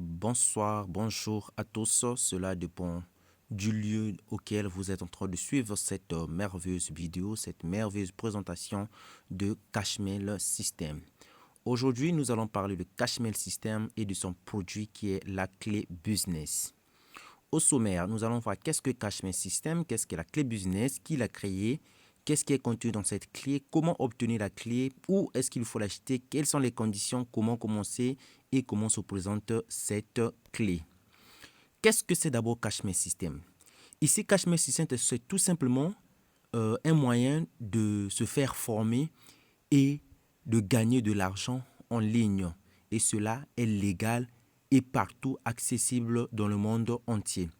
Bonsoir, bonjour à tous. Cela dépend du lieu auquel vous êtes en train de suivre cette merveilleuse vidéo, cette merveilleuse présentation de Cashmail System. Aujourd'hui, nous allons parler de Cashmail System et de son produit qui est la clé business. Au sommaire, nous allons voir qu'est-ce que Cashmail System, qu'est-ce que la clé business, qui l'a créée, qu'est-ce qui est contenu dans cette clé, comment obtenir la clé, où est-ce qu'il faut l'acheter, quelles sont les conditions, comment commencer et comment se présente cette clé. Qu'est-ce que c'est d'abord Cashmail System? Ici, Cashmail System, c'est tout simplement un moyen de se faire former et de gagner de l'argent en ligne. Et cela est légal et partout accessible dans le monde entier.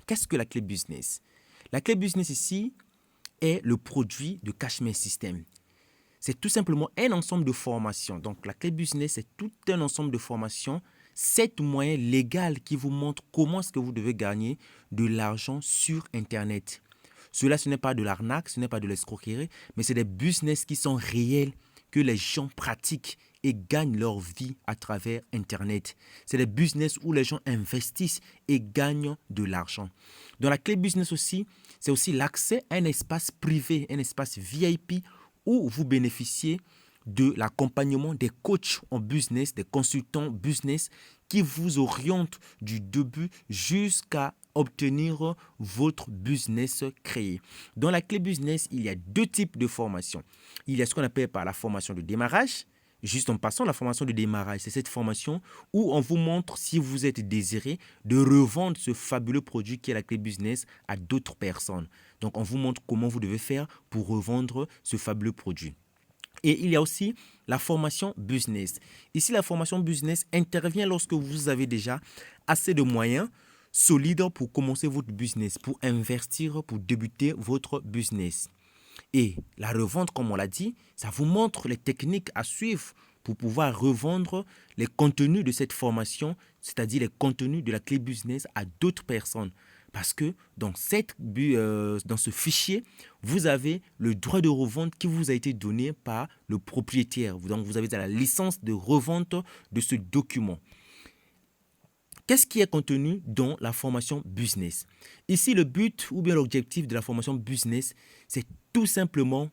Qu'est-ce que la clé business? La clé business ici est le produit de Cashmail System. C'est tout simplement un ensemble de formations. Donc la clé business, c'est tout un ensemble de formations, 7 moyens légaux qui vous montrent comment est-ce que vous devez gagner de l'argent sur Internet. Cela, ce n'est pas de l'arnaque, ce n'est pas de l'escroquerie, mais c'est des business qui sont réels, que les gens pratiquent et gagnent leur vie à travers Internet. C'est des business où les gens investissent et gagnent de l'argent. Dans la clé business aussi, c'est aussi l'accès à un espace privé, un espace VIP où vous bénéficiez de l'accompagnement des coachs en business, des consultants business qui vous orientent du début jusqu'à obtenir votre business créé. Dans la clé business, il y a 2 types de formations. Il y a ce qu'on appelle par la formation de démarrage. Juste en passant, la formation de démarrage, c'est cette formation où on vous montre, si vous êtes désiré, de revendre ce fabuleux produit qui est la clé business à d'autres personnes. Donc, on vous montre comment vous devez faire pour revendre ce fabuleux produit. Et il y a aussi la formation business. Ici, la formation business intervient lorsque vous avez déjà assez de moyens solides pour commencer votre business, pour investir, pour débuter votre business. Et la revente, comme on l'a dit, ça vous montre les techniques à suivre pour pouvoir revendre les contenus de cette formation, c'est-à-dire les contenus de la clé business à d'autres personnes. Parce que dans ce fichier, vous avez le droit de revente qui vous a été donné par le propriétaire. Donc, vous avez la licence de revente de ce document. Qu'est-ce qui est contenu dans la formation business? Ici, le but ou bien l'objectif de la formation business, c'est tout simplement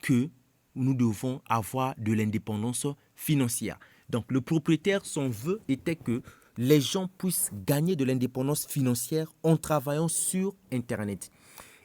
que nous devons avoir de l'indépendance financière. Donc, le propriétaire, son vœu était que les gens puissent gagner de l'indépendance financière en travaillant sur Internet.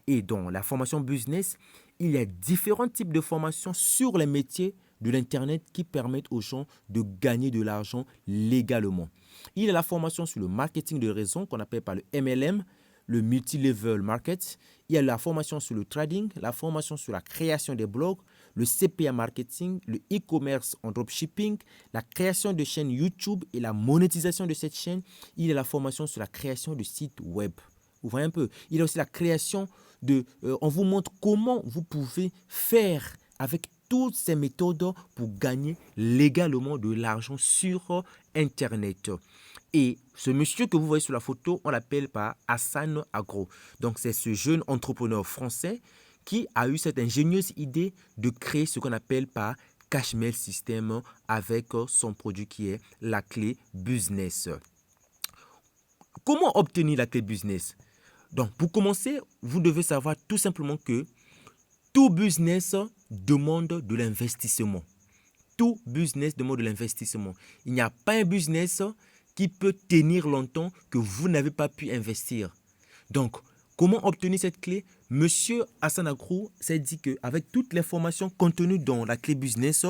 Et dans la formation business, il y a différents types de formations sur les métiers de l'Internet qui permettent aux gens de gagner de l'argent légalement. Il y a la formation sur le marketing de réseau qu'on appelle par le MLM, le multi-level market. Il y a la formation sur le trading, la formation sur la création des blogs, le CPA marketing, le e-commerce en dropshipping, la création de chaînes YouTube et la monétisation de cette chaîne. Il y a la formation sur la création de sites web. Vous voyez un peu. Il y a aussi la création on vous montre comment vous pouvez faire avec toutes ces méthodes pour gagner légalement de l'argent sur Internet. Et ce monsieur que vous voyez sur la photo, on l'appelle par Hassan Agro. Donc, c'est ce jeune entrepreneur français qui a eu cette ingénieuse idée de créer ce qu'on appelle par Cashmail System avec son produit qui est la clé business. Comment obtenir la clé business? Donc, pour commencer, vous devez savoir tout simplement que tout business demande de l'investissement. Tout business demande de l'investissement. Il n'y a pas un business qui peut tenir longtemps que vous n'avez pas pu investir. Donc, comment obtenir cette clé? Monsieur Hassan Agro s'est dit qu'avec toutes les formations contenues dans la clé business,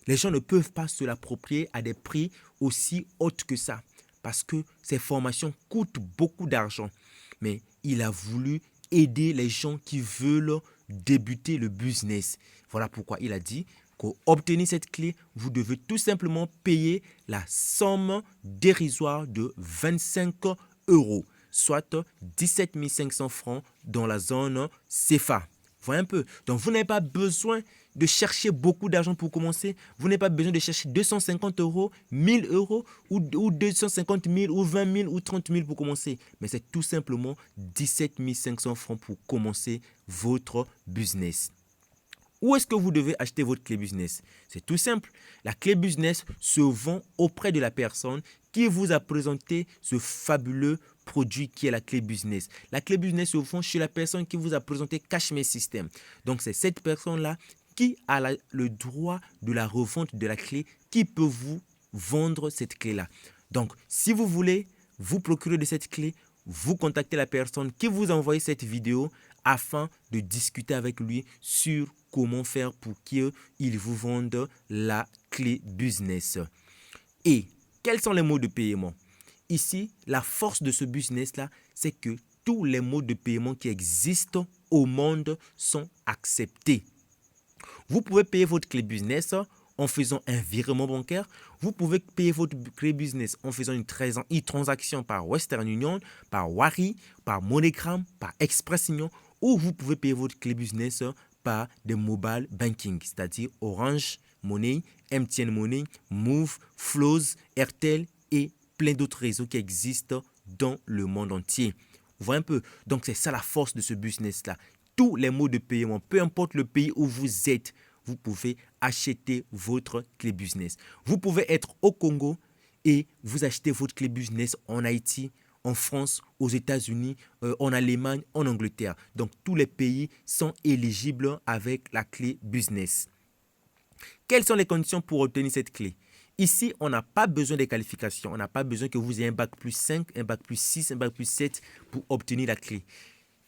les gens ne peuvent pas se l'approprier à des prix aussi hauts que ça. Parce que ces formations coûtent beaucoup d'argent. Mais il a voulu aider les gens qui veulent débuter le business. Voilà pourquoi il a dit pour obtenir cette clé, vous devez tout simplement payer la somme dérisoire de 25 euros, soit 17 500 francs dans la zone CFA. Voyez un peu. Donc, vous n'avez pas besoin de chercher beaucoup d'argent pour commencer. Vous n'avez pas besoin de chercher 250 euros, 1000 euros ou 250 000 ou 20 000 ou 30 000 pour commencer. Mais c'est tout simplement 17 500 francs pour commencer votre business. Où est-ce que vous devez acheter votre clé business? C'est tout simple. La clé business se vend auprès de la personne qui vous a présenté ce fabuleux produit qui est la clé business. La clé business, au fond, chez la personne qui vous a présenté Cashmere System. Donc, c'est cette personne-là qui a le droit de la revente de la clé, qui peut vous vendre cette clé-là. Donc, si vous voulez vous procurer de cette clé, vous contactez la personne qui vous a envoyé cette vidéo afin de discuter avec lui sur comment faire pour qu'il vous vende la clé business. Et quels sont les modes de paiement? Ici, la force de ce business-là, c'est que tous les modes de paiement qui existent au monde sont acceptés. Vous pouvez payer votre clé business en faisant un virement bancaire. Vous pouvez payer votre clé business en faisant une transaction par Western Union, par Wari, par MoneyGram, par Expression, ou vous pouvez payer votre clé business par des mobile banking, c'est-à-dire Orange Money, MTN Money, Move, Flows, Airtel et plein d'autres réseaux qui existent dans le monde entier. Vous voyez un peu? Donc, c'est ça la force de ce business-là. Tous les modes de paiement, peu importe le pays où vous êtes, vous pouvez acheter votre clé business. Vous pouvez être au Congo et vous achetez votre clé business en Haïti, en France, aux États-Unis, en Allemagne, en Angleterre. Donc, tous les pays sont éligibles avec la clé business. Quelles sont les conditions pour obtenir cette clé? Ici, on n'a pas besoin de qualifications. On n'a pas besoin que vous ayez un bac plus 5, un bac plus 6, un bac plus 7 pour obtenir la clé.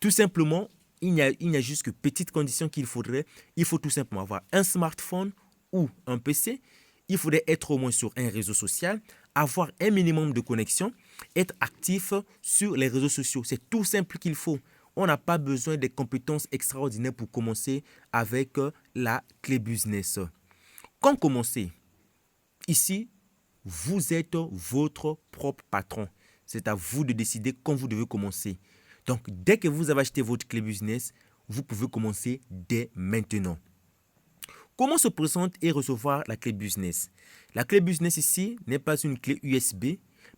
Tout simplement, il n'y a juste que petites conditions qu'il faudrait. Il faut tout simplement avoir un smartphone ou un PC. Il faudrait être au moins sur un réseau social, avoir un minimum de connexion, être actif sur les réseaux sociaux. C'est tout simple qu'il faut. On n'a pas besoin de compétences extraordinaires pour commencer avec la clé business. Quand commencer? Ici, vous êtes votre propre patron. C'est à vous de décider quand vous devez commencer. Donc, dès que vous avez acheté votre clé business, vous pouvez commencer dès maintenant. Comment se présente et recevoir la clé business? La clé business ici n'est pas une clé USB,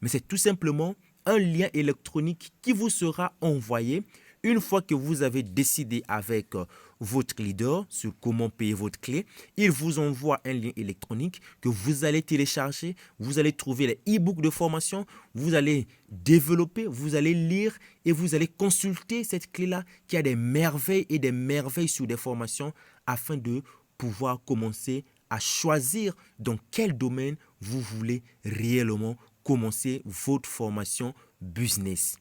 mais c'est tout simplement un lien électronique qui vous sera envoyé une fois que vous avez décidé avec votre leader sur comment payer votre clé. Il vous envoie un lien électronique que vous allez télécharger. Vous allez trouver les e-books de formation. Vous allez développer, vous allez lire et vous allez consulter cette clé-là qui a des merveilles et des merveilles sur des formations afin de pouvoir commencer à choisir dans quel domaine vous voulez réellement commencer votre formation business.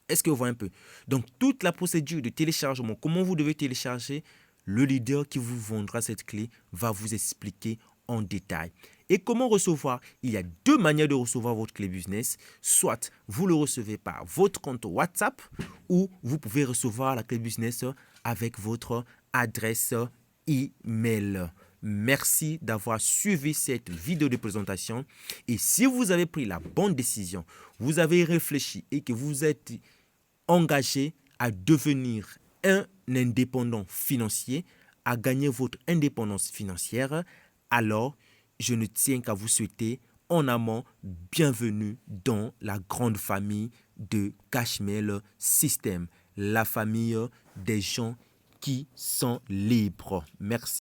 Est-ce que vous voyez un peu? Donc, toute la procédure de téléchargement, comment vous devez télécharger, le leader qui vous vendra cette clé va vous expliquer en détail. Et comment recevoir? Il y a deux manières de recevoir votre clé business. Soit vous le recevez par votre compte WhatsApp ou vous pouvez recevoir la clé business avec votre adresse email. Merci d'avoir suivi cette vidéo de présentation. Et si vous avez pris la bonne décision, vous avez réfléchi et que vous êtes engagé à devenir un indépendant financier, à gagner votre indépendance financière, alors je ne tiens qu'à vous souhaiter en amont bienvenue dans la grande famille de Cashmere System, la famille des gens qui sont libres. Merci.